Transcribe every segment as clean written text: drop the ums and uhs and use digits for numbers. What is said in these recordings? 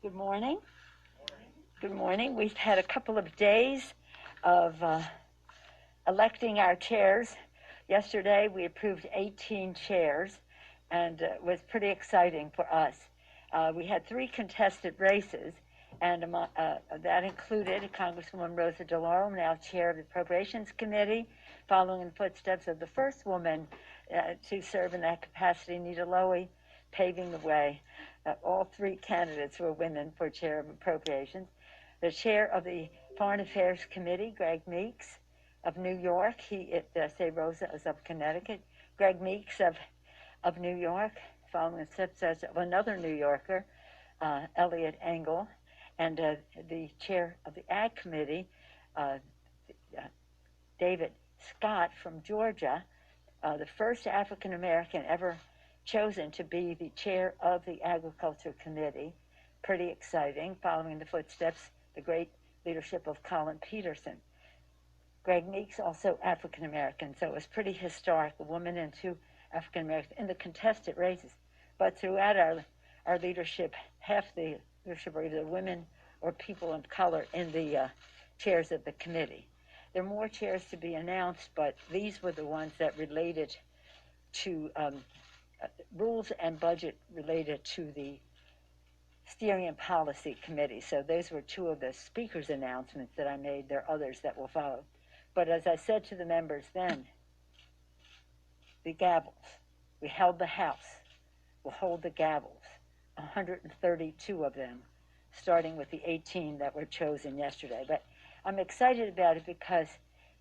Good morning. Good morning. We've had a couple of days of electing our chairs. Yesterday we approved 18 chairs, and it was pretty exciting for us. We had 3 contested races, and that included Congresswoman Rosa DeLauro, now chair of the Appropriations Committee, following in the footsteps of the first woman to serve in that capacity, Nita Lowey, paving the way. All 3 candidates were women for chair of Appropriations. The chair of the Foreign Affairs Committee, Greg Meeks of New York. Rosa is of Connecticut. Greg Meeks of New York, following the footsteps of another New Yorker, Elliot Engel, and the chair of the Ag Committee, David Scott from Georgia, the first African American ever chosen to be the chair of the Agriculture Committee. Pretty exciting, following the footsteps, the great leadership of Colin Peterson. Greg Meeks, also African American, so it was pretty historic, a woman and 2 African Americans in the contested races. But throughout our leadership, half the leadership are either women or people of color in the chairs of the committee. There are more chairs to be announced, but these were the ones that related to rules and budget related to the Steering and Policy Committee. So those were 2 of the speaker's announcements that I made. There are others that will follow. But as I said to the members then, the gavels. We held the House. We'll hold the gavels, 132 of them, starting with the 18 that were chosen yesterday. But I'm excited about it because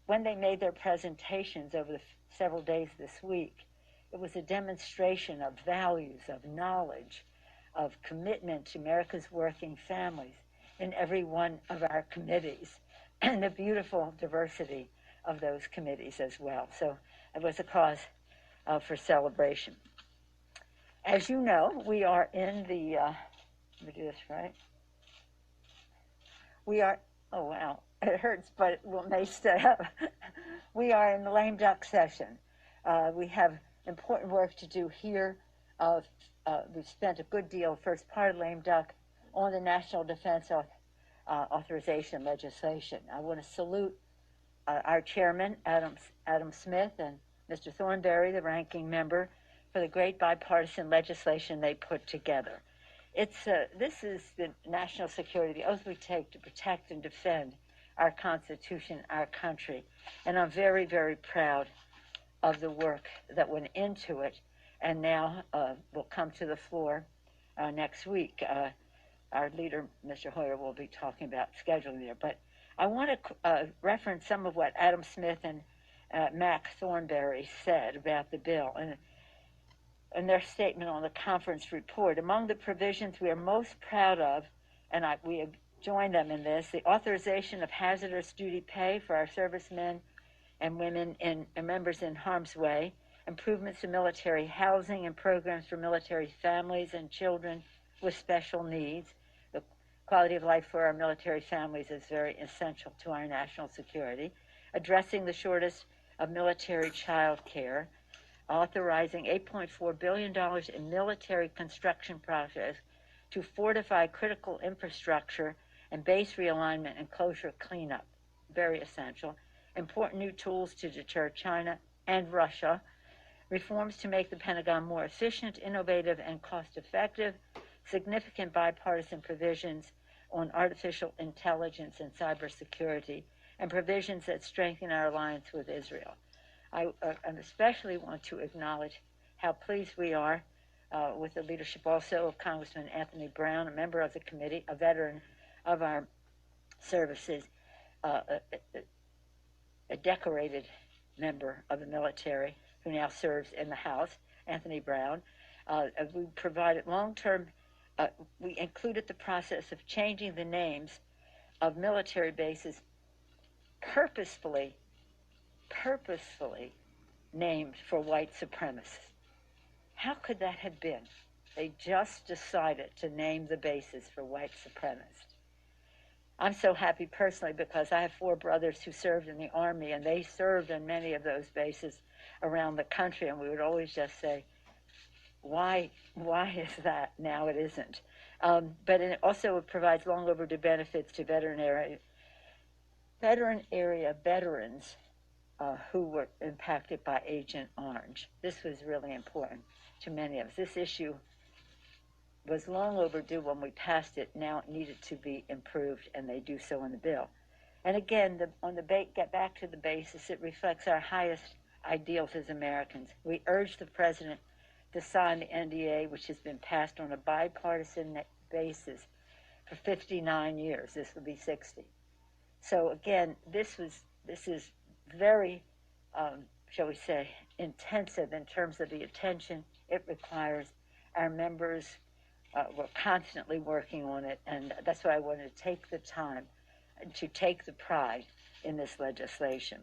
when they made their presentations over the several days this week, it was a demonstration of values, of knowledge, of commitment to America's working families in every one of our committees, and the beautiful diversity of those committees as well. So it was a cause for celebration. As you know, we are in the, let me do this right. We are, oh wow, it hurts, but it may stay up. We are in the lame duck session. We have important work to do here. We've spent a good deal, first part of lame duck, on the National Defense Authorization legislation. I want to salute our chairman, Adam Smith, and Mr. Thornberry, the ranking member, for the great bipartisan legislation they put together. This is the national security, the oath we take to protect and defend our Constitution, our country. And I'm very, very proud of the work that went into it, and now will come to the floor next week. Our leader, Mr. Hoyer, will be talking about scheduling there. But I want to reference some of what Adam Smith and Mac Thornberry said about the bill and their statement on the conference report. Among the provisions we are most proud of, and we have joined them in this, the authorization of hazardous duty pay for our servicemen and women and members in harm's way, improvements to military housing and programs for military families and children with special needs. The quality of life for our military families is very essential to our national security. Addressing the shortage of military child care, authorizing $8.4 billion in military construction projects to fortify critical infrastructure and base realignment and closure cleanup, very essential. Important new tools to deter China and Russia, reforms to make the Pentagon more efficient, innovative, and cost-effective, significant bipartisan provisions on artificial intelligence and cybersecurity, and provisions that strengthen our alliance with Israel. I especially want to acknowledge how pleased we are with the leadership also of Congressman Anthony Brown, a member of the committee, a veteran of our services, a decorated member of the military who now serves in the House, Anthony Brown. We provided long-term, we included the process of changing the names of military bases purposefully named for white supremacists. How could that have been? They just decided to name the bases for white supremacists. I'm so happy personally because I have 4 brothers who served in the Army, and they served in many of those bases around the country, and we would always just say, why is that now it isn't? But it also provides long overdue benefits to veterans who were impacted by Agent Orange. This was really important to many of us. This issue was long overdue when we passed it. Now it needed to be improved, and they do so in the bill. And again, get back to the basis, it reflects our highest ideals as Americans. We urge the President to sign the NDA, which has been passed on a bipartisan basis for 59 years. This will be 60. So again, this is very, shall we say, intensive in terms of the attention it requires. Our members were constantly working on it, and that's why I wanted to take the time to take the pride in this legislation.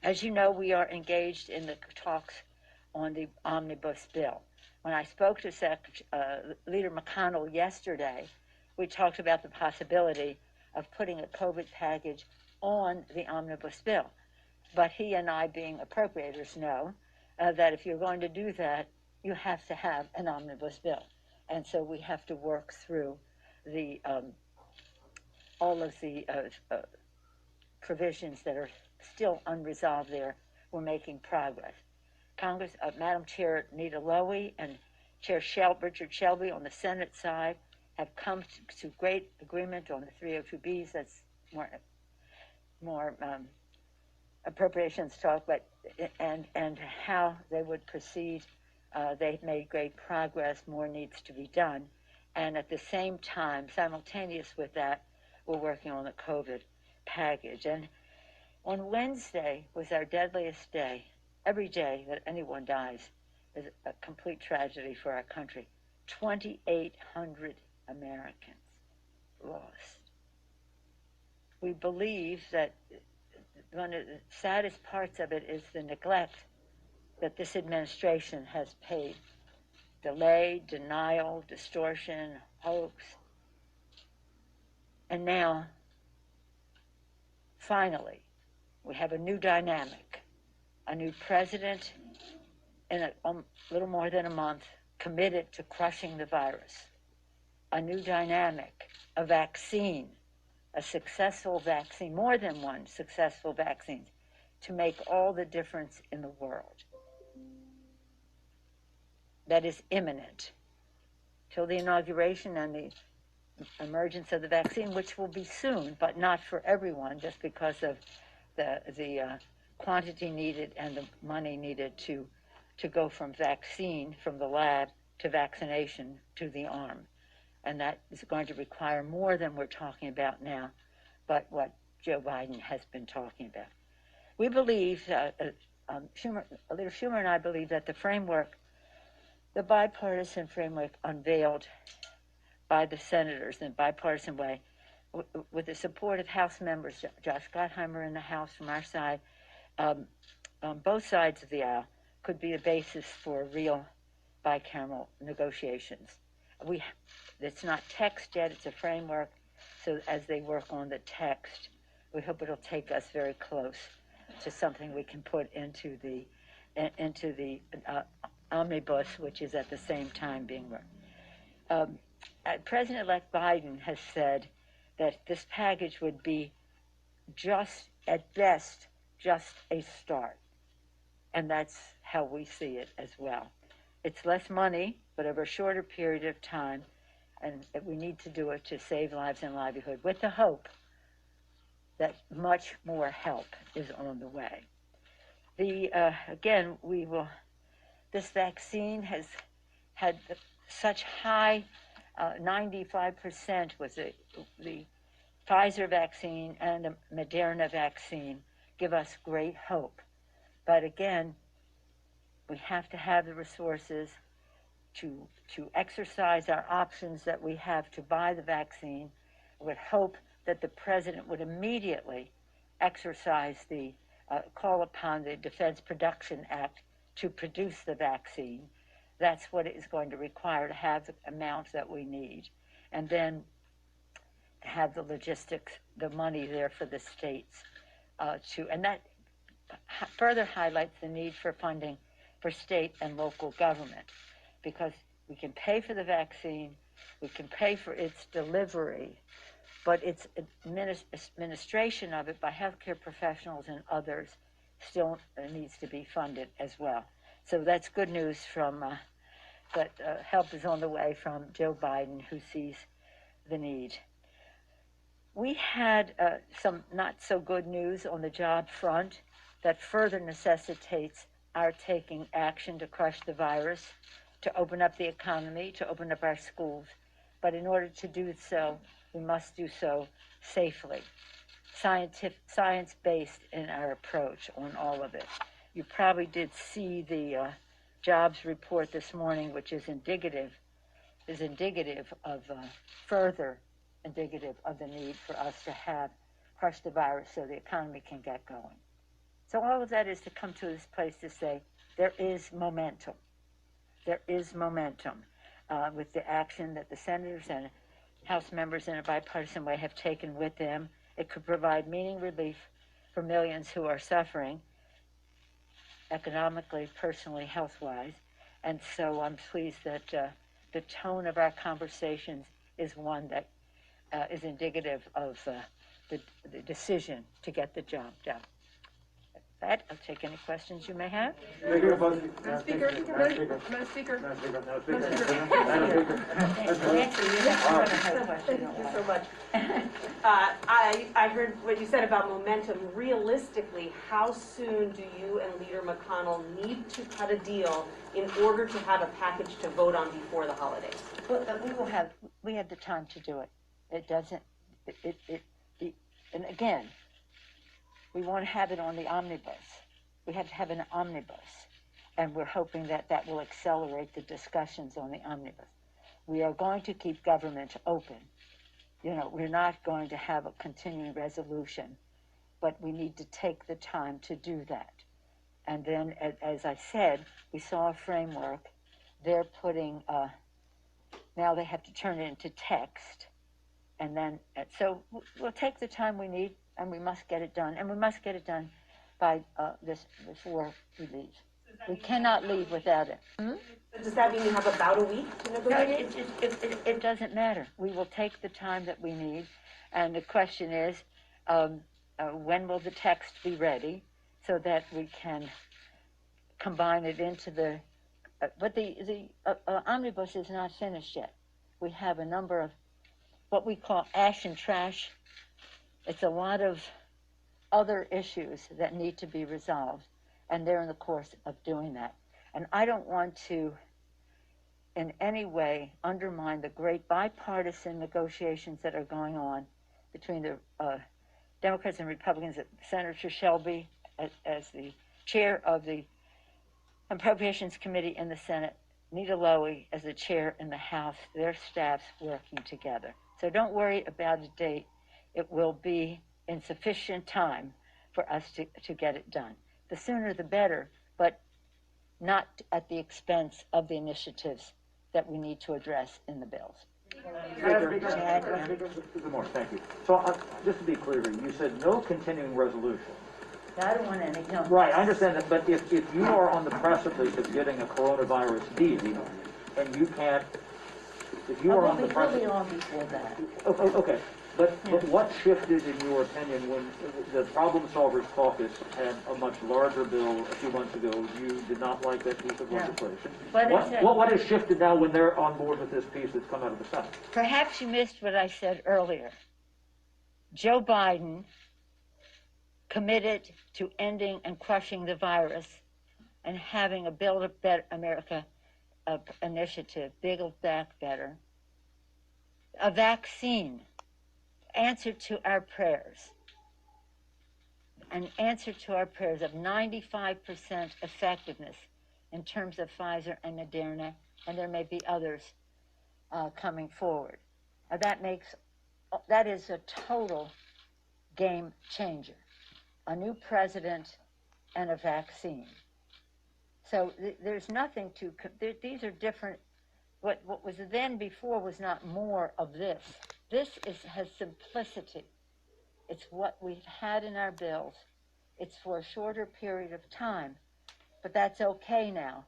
As you know, we are engaged in the talks on the omnibus bill. When I spoke to Leader McConnell yesterday, we talked about the possibility of putting a COVID package on the omnibus bill. But he and I, being appropriators, know that if you're going to do that, you have to have an omnibus bill. And so we have to work through the all of the provisions that are still unresolved there. We're making progress. Madam Chair Nita Lowey and Chair Richard Shelby on the Senate side have come to great agreement on the 302Bs. That's more appropriations talk, but and how they would proceed. They've made great progress. More needs to be done. And at the same time, simultaneous with that, we're working on the COVID package. And on Wednesday was our deadliest day. Every day that anyone dies is a complete tragedy for our country. 2,800 Americans lost. We believe that one of the saddest parts of it is the neglect that this administration has paid. Delay, denial, distortion, hoax. And now, finally, we have a new dynamic, a new president in a little more than a month committed to crushing the virus, a new dynamic, a vaccine, a successful vaccine, more than one successful vaccine, to make all the difference in the world. That is imminent. Till the inauguration and the emergence of the vaccine, which will be soon, but not for everyone, just because of the quantity needed and the money needed to go from vaccine, from the lab, to vaccination, to the arm. And that is going to require more than we're talking about now, but what Joe Biden has been talking about. We believe, Leader Schumer and I believe that the bipartisan framework unveiled by the senators in a bipartisan way, with the support of House members, Josh Gottheimer in the House from our side, on both sides of the aisle, could be a basis for real bicameral negotiations. It's not text yet, it's a framework, so as they work on the text, we hope it'll take us very close to something we can put into the omnibus, which is at the same time being worked. President-elect Biden has said that this package would be at best, just a start. And that's how we see it as well. It's less money, but over a shorter period of time, and we need to do it to save lives and livelihood, with the hope that much more help is on the way. This vaccine has had such high, 95% was the Pfizer vaccine and the Moderna vaccine give us great hope. But again, we have to have the resources to exercise our options that we have to buy the vaccine. I would hope that the president would immediately exercise call upon the Defense Production Act to produce the vaccine. That's what it is going to require to have the amount that we need. And then to have the logistics, the money there for the states and that further highlights the need for funding for state and local government. because we can pay for the vaccine, we can pay for its delivery, but its administration of it by healthcare professionals and others still needs to be funded as well. So that's good news from, but help is on the way from Joe Biden, who sees the need. We had some not so good news on the job front that further necessitates our taking action to crush the virus, to open up the economy, to open up our schools. But in order to do so, we must do so safely, science-based in our approach on all of it. You probably did see the jobs report this morning, which is indicative of further indicative of the need for us to have crush the virus so the economy can get going. So all of that is to come to this place to say there is momentum. There is momentum with the action that the senators and House members in a bipartisan way have taken with them. It could provide meaningful relief for millions who are suffering economically, personally, health-wise. And so I'm pleased that the tone of our conversations is one that is indicative of the decision to get the job done. With that, I'll take any questions you may have. Madam Speaker. Madam Speaker. Thank you so much. I heard what you said about momentum. Realistically, how soon do you and Leader McConnell need to cut a deal in order to have a package to vote on before the holidays? Well, we have the time to do it. It doesn't, and again, we want to have it on the omnibus. We have to have an omnibus, and we're hoping that that will accelerate the discussions on the omnibus. We are going to keep government open. You know, we're not going to have a continuing resolution, but we need to take the time to do that. And then, as I said, we saw a framework. They're putting, now they have to turn it into text. And then, so we'll take the time we need, and we must get it done. And we must get it done by before we leave. We cannot leave without it. Does that mean you have about a week to negotiate? No, it doesn't matter. We will take the time that we need. And the question is, when will the text be ready so that we can combine it into the, but the omnibus is not finished yet. We have a number of what we call ash and trash. It's a lot of other issues that need to be resolved, and they're in the course of doing that. And I don't want to in any way undermine the great bipartisan negotiations that are going on between the Democrats and Republicans. Senator Shelby, as the chair of the Appropriations Committee in the Senate, Nita Lowey as the chair in the House, their staffs working together. So don't worry about a date. It will be in sufficient time for us to get it done. The sooner the better, but not at the expense of the initiatives that we need to address in the bills. Good morning, thank you. So just to be clear here, you said no continuing resolution. I don't want any. No. Right, I understand that, but if you are on the precipice of getting a coronavirus deal, and you can't, if you are on the precipice... We'll be on before that. Okay. But what shifted, in your opinion, when the Problem Solvers Caucus had a much larger bill a few months ago? You did not like that piece of legislation. What has shifted now when they're on board with this piece that's come out of the Senate? Perhaps you missed what I said earlier. Joe Biden committed to ending and crushing the virus and having a Build a Better America initiative, Build Back Better, a vaccine, answer to our prayers, an answer to our prayers of 95% effectiveness in terms of Pfizer and Moderna, and there may be others coming forward. That is a total game changer. A new president and a vaccine. So there's nothing to, these are different. What was then before was not more of this. This has simplicity. It's what we've had in our bills. It's for a shorter period of time, but that's okay now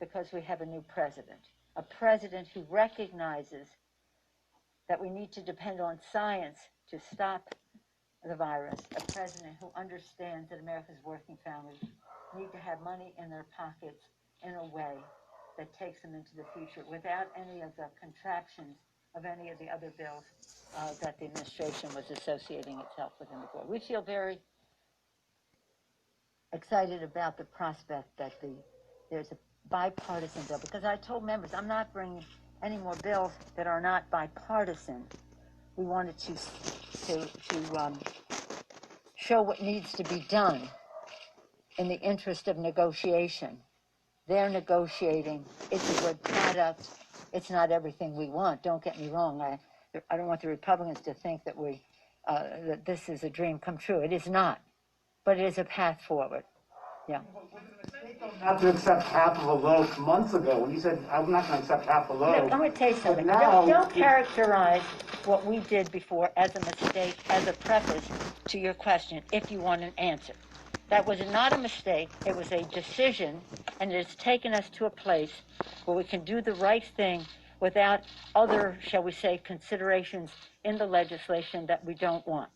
because we have a new president who recognizes that we need to depend on science to stop the virus, a president who understands that America's working families need to have money in their pockets in a way that takes them into the future without any of the contraptions of any of the other bills that the administration was associating itself with in before. We feel very excited about the prospect that there's a bipartisan bill, because I told members I'm not bringing any more bills that are not bipartisan. We wanted to show what needs to be done in the interest of negotiation. They're negotiating. It's a good product. It's not everything we want. Don't get me wrong. I don't want the Republicans to think that that this is a dream come true. It is not, but it is a path forward. Yeah. Not to accept half of a loaf months ago when you said I'm not going to accept half a loaf. Look, I'm going to tell you something. Now, don't characterize what we did before as a mistake, as a preface to your question, if you want an answer. That was not a mistake. It was a decision, and it has taken us to a place where we can do the right thing without other, shall we say, considerations in the legislation that we don't want.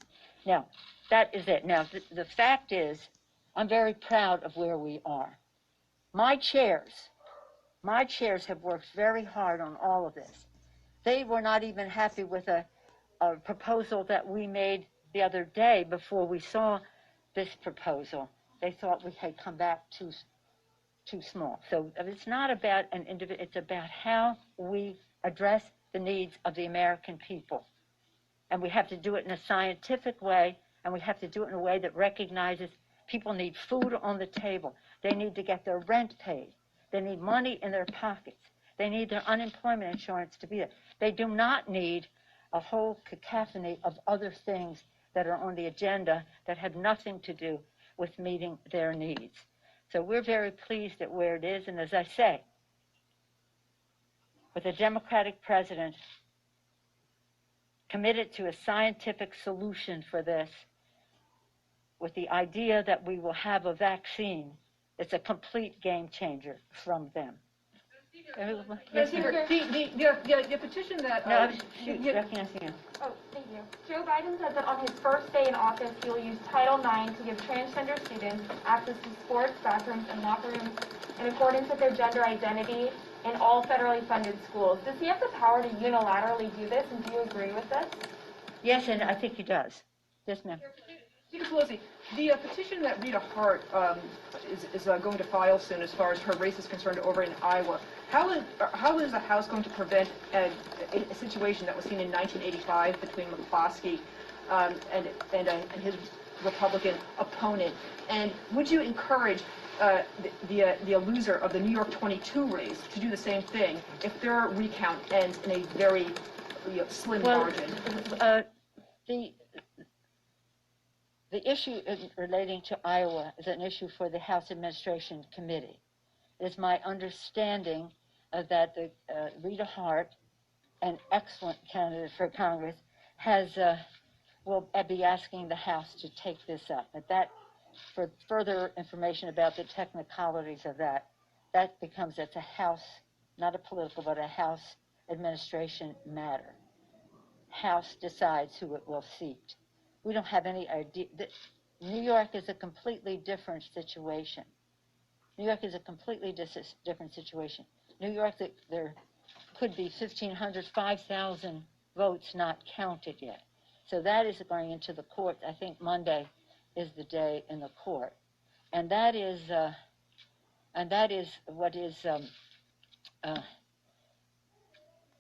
Now, that is it. Now, the fact is, I'm very proud of where we are. My chairs have worked very hard on all of this. They were not even happy with a proposal that we made the other day before we saw this proposal. They thought we had come back too small. So it's not about an individual, it's about how we address the needs of the American people. And we have to do it in a scientific way, and we have to do it in a way that recognizes people need food on the table. They need to get their rent paid. They need money in their pockets. They need their unemployment insurance to be there. They do not need a whole cacophony of other things that are on the agenda that have nothing to do with meeting their needs. So we're very pleased at where it is. And as I say, with a Democratic president committed to a scientific solution for this, with the idea that we will have a vaccine, it's a complete game changer from them. Yes, the petition that... No, I was recognizing you. Oh, thank you. Joe Biden said that on his first day in office, he will use Title IX to give transgender students access to sports, bathrooms, and locker rooms in accordance with their gender identity in all federally funded schools. Does he have the power to unilaterally do this, and do you agree with this? Yes, and I think he does. Yes, ma'am. Speaker Pelosi, the petition that Rita Hart is going to file soon as far as her race is concerned over in Iowa, how is the House going to prevent a situation that was seen in 1985 between McCloskey and his Republican opponent? And would you encourage the loser of the New York 22 race to do the same thing if their recount ends in a very slim margin? The issue relating to Iowa is an issue for the House Administration Committee. It is my understanding that Rita Hart, an excellent candidate for Congress, will be asking the House to take this up. But that, for further information about the technicalities of that becomes, it's a House, not a political, but a House administration matter. House decides who it will seat. We don't have any idea. New York is a completely different situation. New York is a completely different situation. New York, there could be 1,500, 5,000 votes not counted yet. So that is going into the court. I think Monday is the day in the court. And that is what is,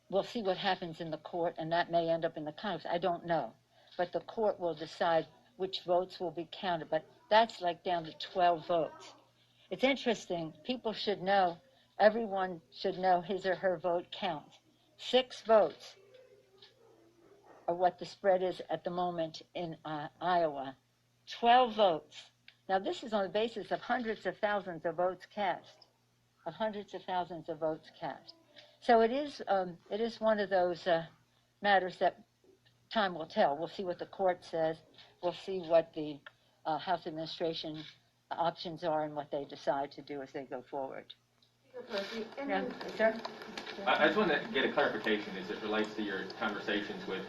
we'll see what happens in the court, and that may end up in the Congress. I don't know. But the court will decide which votes will be counted. But that's like down to 12 votes. It's interesting. People should know, everyone should know his or her vote counts. 6 votes are what the spread is at the moment in Iowa. 12 votes. Now, this is on the basis of hundreds of thousands of votes cast. So it is one of those matters that time will tell. We'll see what the court says. We'll see what the House administration options are and what they decide to do as they go forward. Yeah, sir? I just want to get a clarification as it relates to your conversations with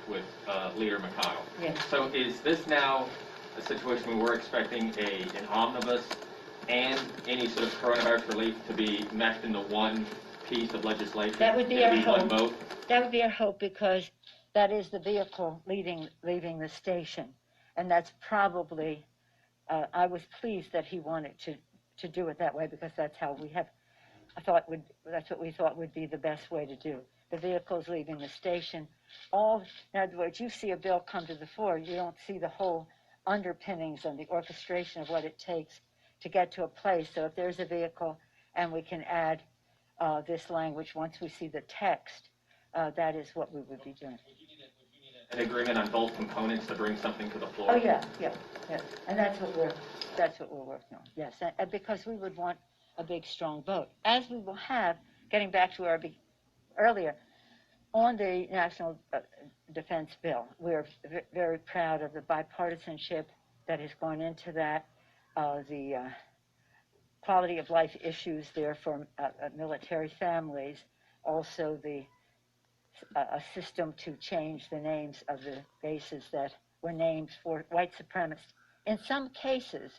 Leader McConnell. Yes. So is this now a situation where we're expecting an omnibus and any sort of coronavirus relief to be meshed into one piece of legislation? That would be our hope. One vote? That would be our hope, because that is the vehicle leaving the station. And that's probably, I was pleased that he wanted to do it that way, because that's how that's what we thought would be the best way to do. The vehicle's leaving the station. In other words, you see a bill come to the floor, you don't see the whole underpinnings and the orchestration of what it takes to get to a place. So if there's a vehicle and we can add this language once we see the text, that is what we would be doing. Would you need an agreement on both components to bring something to the floor? Oh, yeah. And that's what we're working on, yes. And because we would want a big, strong vote, as we will have, getting back to our earlier, on the National Defense Bill. We're very proud of the bipartisanship that has gone into that, the quality of life issues there for military families, also a system to change the names of the bases that were named for white supremacists. In some cases,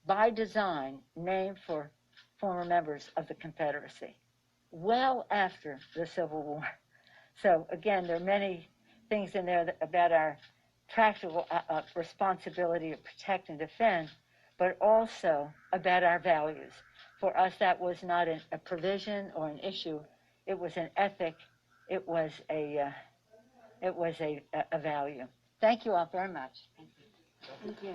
by design, named for former members of the Confederacy, well after the Civil War. So again, there are many things in there about our practical responsibility to protect and defend, but also about our values. For us, that was not a provision or an issue. It was an ethic. It was a value. Thank you all very much. Thank you.